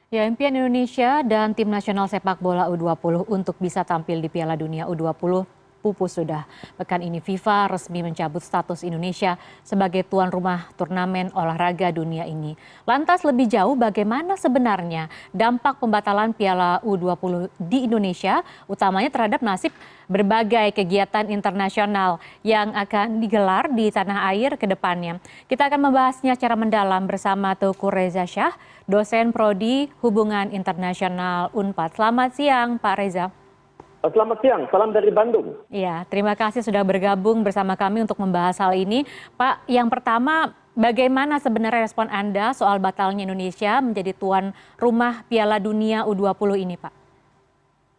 Ya, impian Indonesia dan tim nasional sepak bola U20 untuk bisa tampil di Piala Dunia U20 pupus sudah. Pekan ini FIFA resmi mencabut status Indonesia sebagai tuan rumah turnamen olahraga dunia ini. Lantas lebih jauh bagaimana sebenarnya dampak pembatalan Piala U20 di Indonesia, utamanya terhadap nasib berbagai kegiatan internasional yang akan digelar di tanah air ke depannya. Kita akan membahasnya secara mendalam bersama Teuku Reza Shah, dosen Prodi Hubungan Internasional Unpad. Selamat siang, Pak Reza. Selamat siang, salam dari Bandung. Ya, terima kasih sudah bergabung bersama kami untuk membahas hal ini. Pak, yang pertama, bagaimana sebenarnya respon Anda soal batalnya Indonesia menjadi tuan rumah Piala Dunia U20 ini, Pak?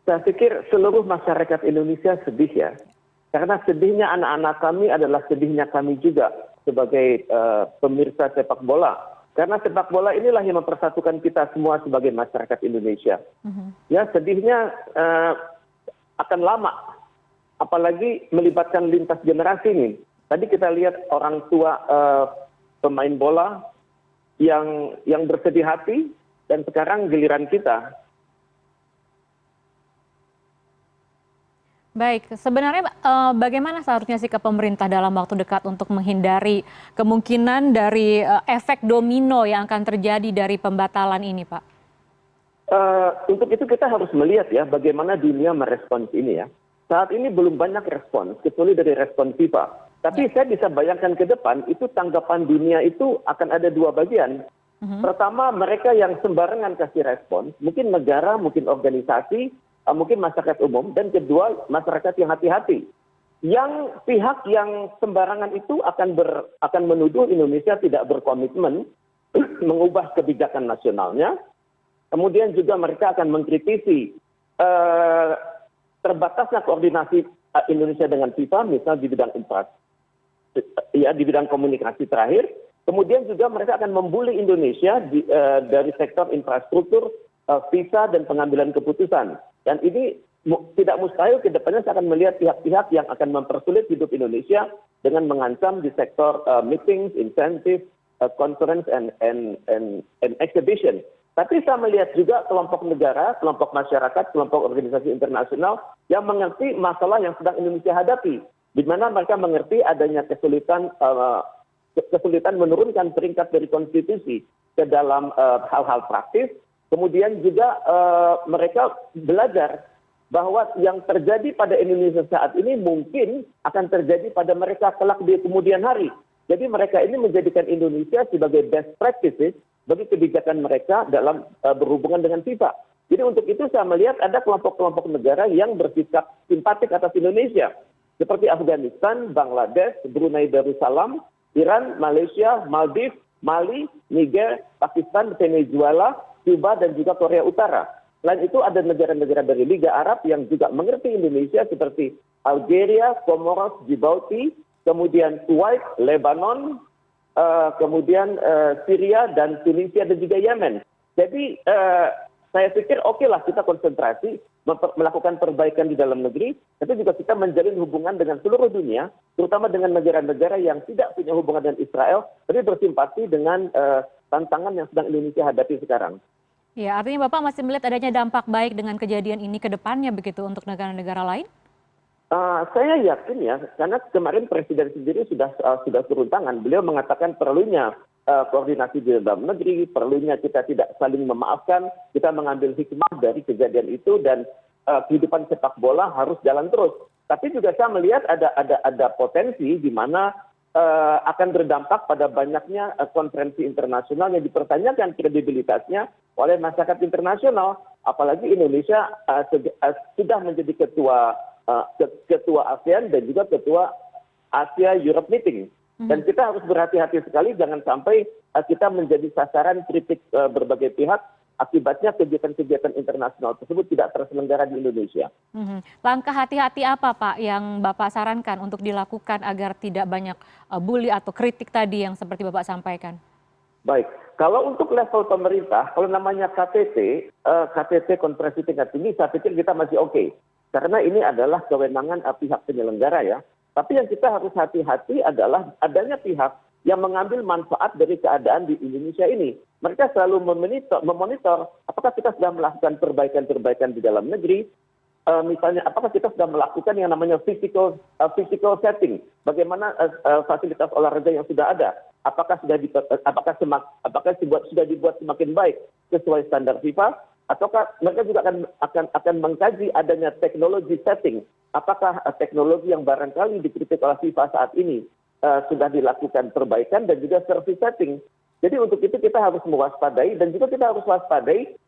Saya pikir seluruh masyarakat Indonesia sedih ya. Karena sedihnya anak-anak kami adalah sedihnya kami juga sebagai pemirsa sepak bola. Karena sepak bola inilah yang mempersatukan kita semua sebagai masyarakat Indonesia. Ya, sedihnya akan lama, apalagi melibatkan lintas generasi ini. Tadi kita lihat orang tua pemain bola yang bersedih hati, dan sekarang giliran kita. Baik, sebenarnya bagaimana seharusnya sikap pemerintah dalam waktu dekat untuk menghindari kemungkinan dari efek domino yang akan terjadi dari pembatalan ini, Pak? Untuk itu kita harus melihat ya bagaimana dunia merespons ini ya. Saat ini belum banyak respons, kecuali dari respon FIFA. Tapi saya bisa bayangkan ke depan, itu tanggapan dunia itu akan ada dua bagian. Pertama, mereka yang sembarangan kasih respons, mungkin negara, mungkin organisasi, mungkin masyarakat umum. Dan kedua, masyarakat yang hati-hati. Yang pihak yang sembarangan itu akan menuduh Indonesia tidak berkomitmen mengubah kebijakan nasionalnya. Kemudian juga mereka akan mengkritisi terbatasnya koordinasi Indonesia dengan FIFA, misalnya di bidang di bidang komunikasi terakhir. Kemudian juga mereka akan membuli Indonesia dari sektor infrastruktur, visa dan pengambilan keputusan. Dan ini tidak mustahil ke depannya saya akan melihat pihak-pihak yang akan mempersulit hidup Indonesia dengan mengancam di sektor meetings, incentive, conference and exhibition. Tapi saya melihat juga kelompok negara, kelompok masyarakat, kelompok organisasi internasional yang mengerti masalah yang sedang Indonesia hadapi. Di mana mereka mengerti adanya kesulitan menurunkan peringkat dari konstitusi ke dalam hal-hal praktis. Kemudian juga mereka belajar bahwa yang terjadi pada Indonesia saat ini mungkin akan terjadi pada mereka kelak di kemudian hari. Jadi mereka ini menjadikan Indonesia sebagai best practices bagi kebijakan mereka dalam berhubungan dengan FIFA. Jadi untuk itu saya melihat ada kelompok-kelompok negara yang bersikap simpatik atas Indonesia. Seperti Afghanistan, Bangladesh, Brunei Darussalam, Iran, Malaysia, Maldives, Mali, Niger, Pakistan, Venezuela, Cuba, dan juga Korea Utara. Selain itu ada negara-negara dari Liga Arab yang juga mengerti Indonesia seperti Algeria, Comoros, Djibouti, kemudian Kuwait, Lebanon, kemudian Syria dan Tunisia dan juga Yemen. Jadi saya pikir okelah kita konsentrasi melakukan perbaikan di dalam negeri, tapi juga kita menjalin hubungan dengan seluruh dunia, terutama dengan negara-negara yang tidak punya hubungan dengan Israel, tapi bersimpati dengan tantangan yang sedang Indonesia hadapi sekarang. Ya, artinya Bapak masih melihat adanya dampak baik dengan kejadian ini ke depannya begitu untuk negara-negara lain? Saya yakin ya, karena kemarin Presiden sendiri sudah turun tangan. Beliau mengatakan perlunya koordinasi di dalam negeri, perlunya kita tidak saling memaafkan, kita mengambil hikmah dari kejadian itu dan kehidupan sepak bola harus jalan terus. Tapi juga saya melihat ada potensi di mana akan berdampak pada banyaknya konferensi internasional yang dipertanyakan kredibilitasnya oleh masyarakat internasional. Apalagi Indonesia sudah menjadi ketua ASEAN dan juga ketua Asia Europe Meeting. Dan kita harus berhati-hati sekali jangan sampai kita menjadi sasaran kritik berbagai pihak. Akibatnya kegiatan-kegiatan internasional tersebut tidak terselenggara di Indonesia. Langkah hati-hati apa Pak yang Bapak sarankan untuk dilakukan agar tidak banyak bully atau kritik tadi yang seperti Bapak sampaikan? Baik, kalau untuk level pemerintah, kalau namanya KTT konferensi tingkat tinggi, saya pikir kita masih oke. Karena ini adalah kewenangan pihak penyelenggara ya. Tapi yang kita harus hati-hati adalah adanya pihak yang mengambil manfaat dari keadaan di Indonesia ini. Mereka selalu memonitor apakah apakah kita sudah melakukan perbaikan-perbaikan di dalam negeri? Misalnya, apakah kita sudah melakukan yang namanya physical setting? Bagaimana fasilitas olahraga yang sudah ada? Apakah sudah dibuat semakin baik sesuai standar FIFA? Ataukah mereka juga akan mengkaji adanya teknologi setting? Apakah teknologi yang barangkali dikritik oleh FIFA saat ini sudah dilakukan perbaikan dan juga service setting? Jadi untuk itu kita harus mewaspadai dan juga kita harus waspadai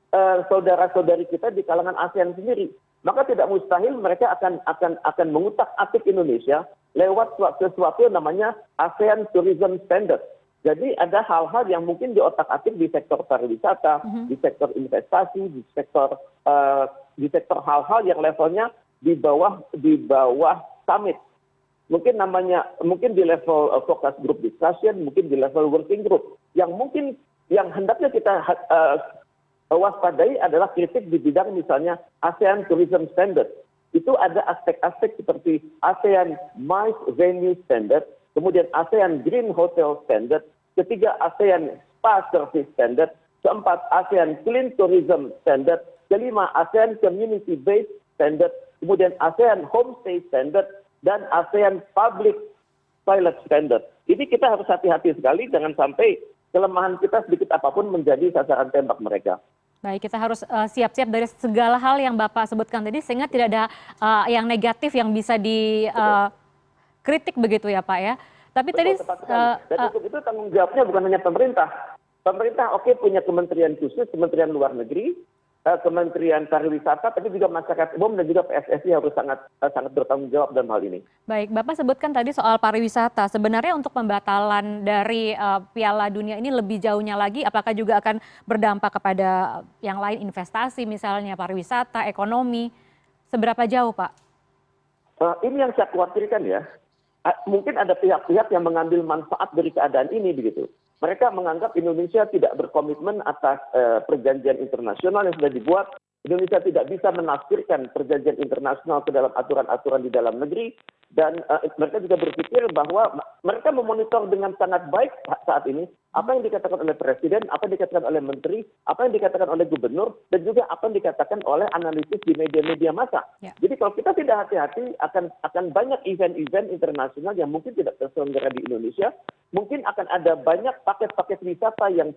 saudara-saudari kita di kalangan ASEAN sendiri. Maka tidak mustahil mereka akan mengutak-atik Indonesia lewat sesuatu yang namanya ASEAN Tourism Standard. Jadi ada hal-hal yang mungkin diotak-atik di sektor pariwisata, di sektor investasi, di sektor hal-hal yang levelnya di bawah summit. Mungkin di level focus group discussion, mungkin di level working group. Yang hendaknya kita waspadai adalah kritik di bidang misalnya ASEAN Tourism Standard. Itu ada aspek-aspek seperti ASEAN MICE Venue Standard, kemudian ASEAN Green Hotel Standard, ketiga ASEAN Spa Service Standard, keempat ASEAN Clean Tourism Standard, kelima ASEAN Community Based Standard, kemudian ASEAN Homestay Standard, dan ASEAN Public Toilet Standard. Ini kita harus hati-hati sekali, jangan sampai kelemahan kita sedikit apapun menjadi sasaran tembak mereka. Baik, kita harus siap-siap dari segala hal yang Bapak sebutkan tadi, sehingga tidak ada yang negatif yang bisa dikritik begitu ya Pak ya. Tapi tadi dan untuk itu tanggung jawabnya bukan hanya pemerintah. Pemerintah punya kementerian khusus, Kementerian Luar Negeri, Kementerian Pariwisata, tapi juga masyarakat umum dan juga PSSI harus sangat bertanggung jawab dalam hal ini. Baik, Bapak sebutkan tadi soal pariwisata. Sebenarnya untuk pembatalan dari Piala Dunia ini lebih jauhnya lagi, apakah juga akan berdampak kepada yang lain, investasi misalnya, pariwisata, ekonomi? Seberapa jauh, Pak? Ini yang saya khawatirkan ya. Mungkin ada pihak-pihak yang mengambil manfaat dari keadaan ini begitu. Mereka menganggap Indonesia tidak berkomitmen atas perjanjian internasional yang sudah dibuat. Indonesia tidak bisa menafsirkan perjanjian internasional ke dalam aturan-aturan di dalam negeri. Dan mereka juga berpikir bahwa mereka memonitor dengan sangat baik saat ini apa yang dikatakan oleh Presiden, apa yang dikatakan oleh Menteri, apa yang dikatakan oleh Gubernur, dan juga apa yang dikatakan oleh analisis di media-media massa. Ya. Jadi kalau kita tidak hati-hati akan banyak event-event internasional yang mungkin tidak terselenggara di Indonesia. Mungkin akan ada banyak paket-paket wisata yang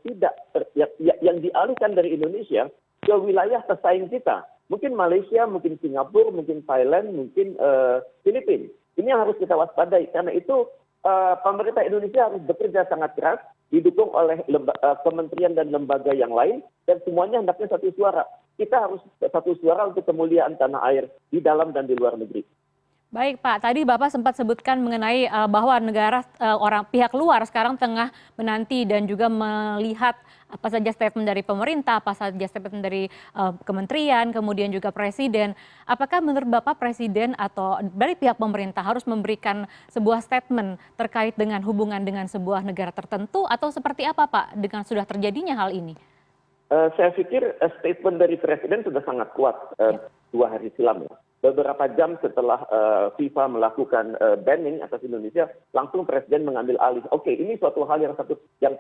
yang dialihkan dari Indonesia ke wilayah pesaing kita. Mungkin Malaysia, mungkin Singapura, mungkin Thailand, mungkin Filipina. Ini yang harus kita waspadai. Karena itu pemerintah Indonesia harus bekerja sangat keras, didukung oleh kementerian dan lembaga yang lain, dan semuanya hendaknya satu suara. Kita harus satu suara untuk kemuliaan tanah air di dalam dan di luar negeri. Baik Pak, tadi Bapak sempat sebutkan mengenai bahwa negara pihak luar sekarang tengah menanti dan juga melihat apa saja statement dari pemerintah, apa saja statement dari kementerian, kemudian juga presiden. Apakah menurut Bapak presiden atau dari pihak pemerintah harus memberikan sebuah statement terkait dengan hubungan dengan sebuah negara tertentu atau seperti apa Pak dengan sudah terjadinya hal ini? Saya pikir statement dari presiden sudah sangat kuat 2 hari silam ya. Beberapa jam setelah FIFA melakukan banning atas Indonesia, langsung Presiden mengambil alih. Oke, ini suatu hal yang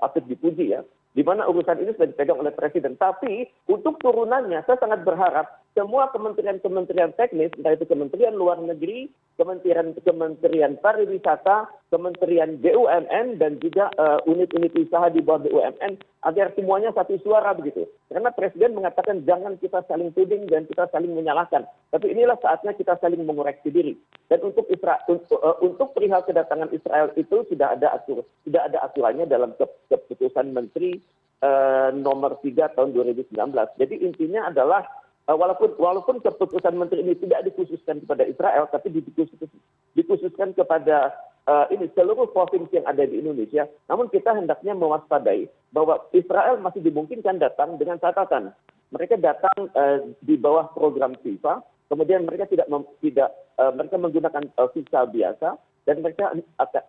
patut dipuji ya, di mana urusan ini sudah dipegang oleh Presiden. Tapi untuk turunannya, saya sangat berharap semua kementerian-kementerian teknis, entah itu Kementerian Luar Negeri, Kementerian Pariwisata, Kementerian BUMN, dan juga unit-unit usaha di bawah BUMN, agar semuanya satu suara begitu. Karena Presiden mengatakan jangan kita saling tuding dan kita saling menyalahkan. Tapi inilah saatnya kita saling mengoreksi diri. Dan untuk perihal kedatangan Israel itu sudah ada aturannya dalam keputusan Menteri nomor 3 tahun 2019. Jadi intinya adalah walaupun keputusan Menteri ini tidak dikhususkan kepada Israel, tapi dikhususkan kepada seluruh provinsi yang ada di Indonesia. Namun kita hendaknya mewaspadai bahwa Israel masih dimungkinkan datang dengan catatan. Mereka datang di bawah program FIFA, kemudian mereka mereka menggunakan visa biasa, dan mereka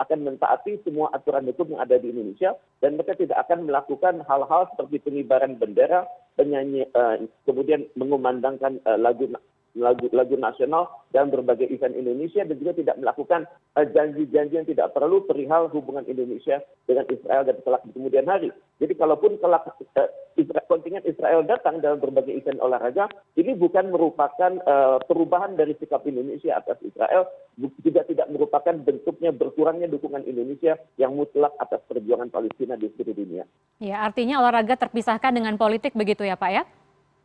akan mentaati semua aturan hukum yang ada di Indonesia, dan mereka tidak akan melakukan hal-hal seperti pengibaran bendera, kemudian mengumandangkan lagu nasional dan berbagai event Indonesia, dan juga tidak melakukan janji-janji yang tidak perlu perihal hubungan Indonesia dengan Israel dan kelak di kemudian hari. Jadi kalaupun kelak kontingen Israel datang dalam berbagai event olahraga, ini bukan merupakan perubahan dari sikap Indonesia atas Israel, juga tidak merupakan bentuknya berkurangnya dukungan Indonesia yang mutlak atas perjuangan Palestina di seluruh dunia. Ya, artinya olahraga terpisahkan dengan politik begitu ya Pak ya?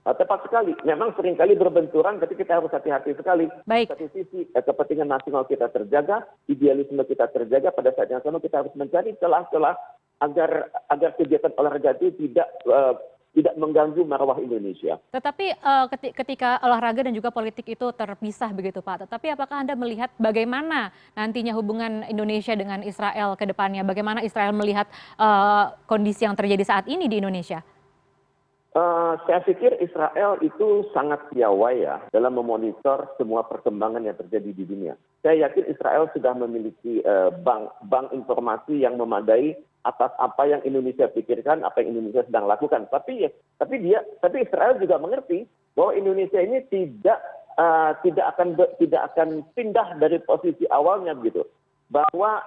Tepat sekali. Memang seringkali berbenturan, tapi kita harus hati-hati sekali. Baik. Satu sisi kepentingan nasional kita terjaga, idealisme kita terjaga. Pada saat yang sama kita harus mencari celah-celah agar kegiatan olahraga itu tidak mengganggu marwah Indonesia. Tetapi ketika olahraga dan juga politik itu terpisah begitu Pak, tetapi apakah Anda melihat bagaimana nantinya hubungan Indonesia dengan Israel ke depannya? Bagaimana Israel melihat kondisi yang terjadi saat ini di Indonesia? Saya pikir Israel itu sangat piawai ya dalam memonitor semua perkembangan yang terjadi di dunia. Saya yakin Israel sudah memiliki bank informasi yang memadai atas apa yang Indonesia pikirkan, apa yang Indonesia sedang lakukan. Tapi Israel juga mengerti bahwa Indonesia ini tidak akan pindah dari posisi awalnya begitu. Bahwa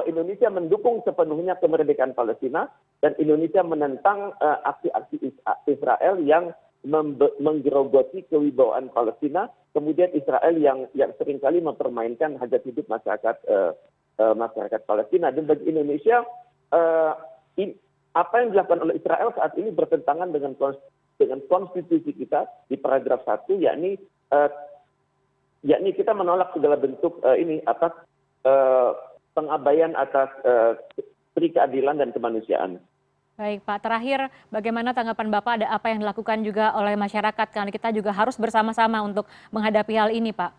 Indonesia mendukung sepenuhnya kemerdekaan Palestina dan Indonesia menentang aksi-aksi Israel yang menggerogoti kewibawaan Palestina, kemudian Israel yang seringkali mempermainkan hajat hidup masyarakat Palestina. Dan bagi Indonesia, apa yang dilakukan oleh Israel saat ini bertentangan dengan konstitusi kita di paragraf 1, yakni kita menolak segala bentuk pengabaian atas keadilan dan kemanusiaan. Baik Pak, terakhir bagaimana tanggapan Bapak, ada apa yang dilakukan juga oleh masyarakat, karena kita juga harus bersama-sama untuk menghadapi hal ini Pak?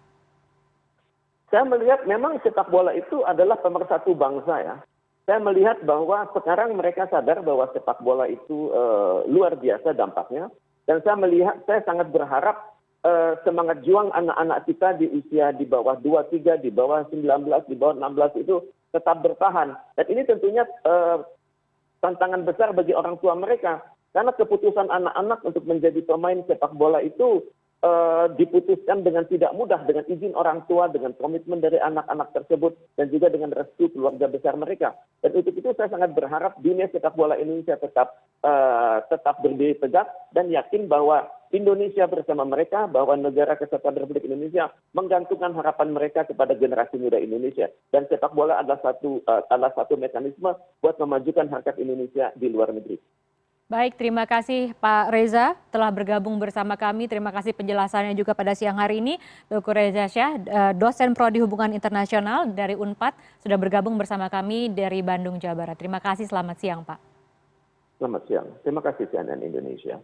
Saya melihat memang sepak bola itu adalah pemersatu bangsa ya. Saya melihat bahwa sekarang mereka sadar bahwa sepak bola itu luar biasa dampaknya. Dan saya sangat berharap semangat juang anak-anak kita di usia di bawah 23, di bawah 19, di bawah 16 itu tetap bertahan. Dan ini tentunya tantangan besar bagi orang tua mereka. Karena keputusan anak-anak untuk menjadi pemain sepak bola itu diputuskan dengan tidak mudah, dengan izin orang tua, dengan komitmen dari anak-anak tersebut, dan juga dengan restu keluarga besar mereka. Dan untuk itu saya sangat berharap dunia sepak bola Indonesia tetap berdiri tegak dan yakin bahwa Indonesia bersama mereka, bahwa negara kesatuan Republik Indonesia menggantungkan harapan mereka kepada generasi muda Indonesia. Dan sepak bola adalah satu mekanisme buat memajukan harkat Indonesia di luar negeri. Baik, terima kasih Pak Reza telah bergabung bersama kami. Terima kasih penjelasannya juga pada siang hari ini. Teuku Reza Shah, dosen Prodi Hubungan Internasional dari Unpad, sudah bergabung bersama kami dari Bandung, Jawa Barat. Terima kasih, selamat siang Pak. Selamat siang, terima kasih CNN Indonesia.